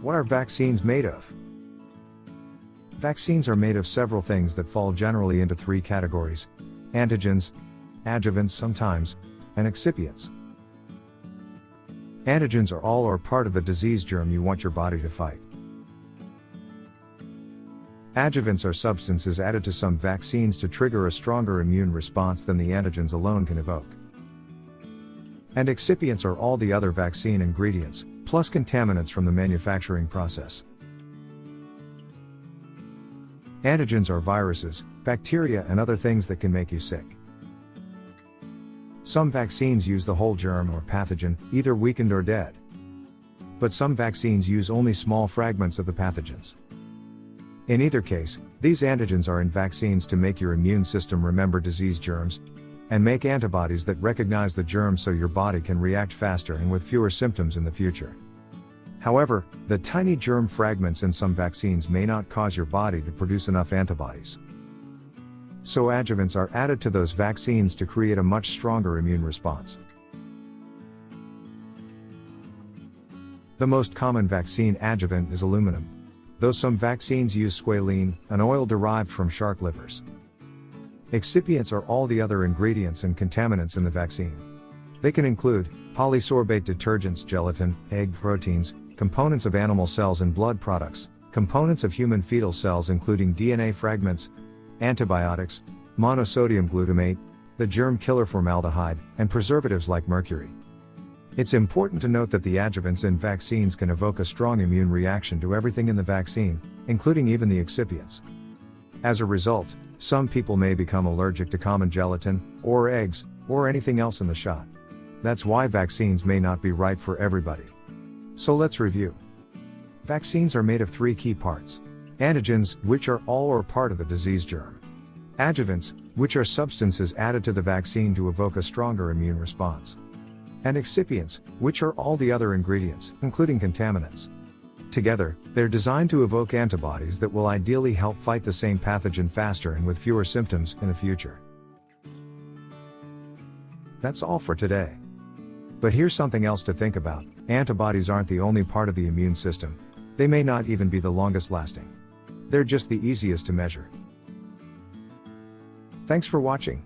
What are vaccines made of? Vaccines are made of several things that fall generally into three categories: antigens, adjuvants sometimes, and excipients. Antigens are all or part of the disease germ you want your body to fight. Adjuvants are substances added to some vaccines to trigger a stronger immune response than the antigens alone can evoke. And excipients are all the other vaccine ingredients, plus contaminants from the manufacturing process. Antigens are viruses, bacteria, and other things that can make you sick. Some vaccines use the whole germ or pathogen, either weakened or dead. But some vaccines use only small fragments of the pathogens. In either case, these antigens are in vaccines to make your immune system remember disease germs, and make antibodies that recognize the germ so your body can react faster and with fewer symptoms in the future. However, the tiny germ fragments in some vaccines may not cause your body to produce enough antibodies. So adjuvants are added to those vaccines to create a much stronger immune response. The most common vaccine adjuvant is aluminum, though some vaccines use squalene, an oil derived from shark livers. Excipients are all the other ingredients and contaminants in the vaccine. They can include polysorbate detergents, gelatin, egg proteins, components of animal cells and blood products, components of human fetal cells including DNA fragments, antibiotics, monosodium glutamate, the germ killer formaldehyde, and preservatives like mercury. It's important to note that the adjuvants in vaccines can evoke a strong immune reaction to everything in the vaccine, including even the excipients. As a result, some people may become allergic to common gelatin, or eggs, or anything else in the shot. That's why vaccines may not be right for everybody. So let's review. Vaccines are made of three key parts: antigens, which are all or part of the disease germ; adjuvants, which are substances added to the vaccine to evoke a stronger immune response; and excipients, which are all the other ingredients, including contaminants. Together, they're designed to evoke antibodies that will ideally help fight the same pathogen faster and with fewer symptoms in the future. That's all for today. But here's something else to think about: antibodies aren't the only part of the immune system. They may not even be the longest lasting. They're just the easiest to measure. Thanks for watching.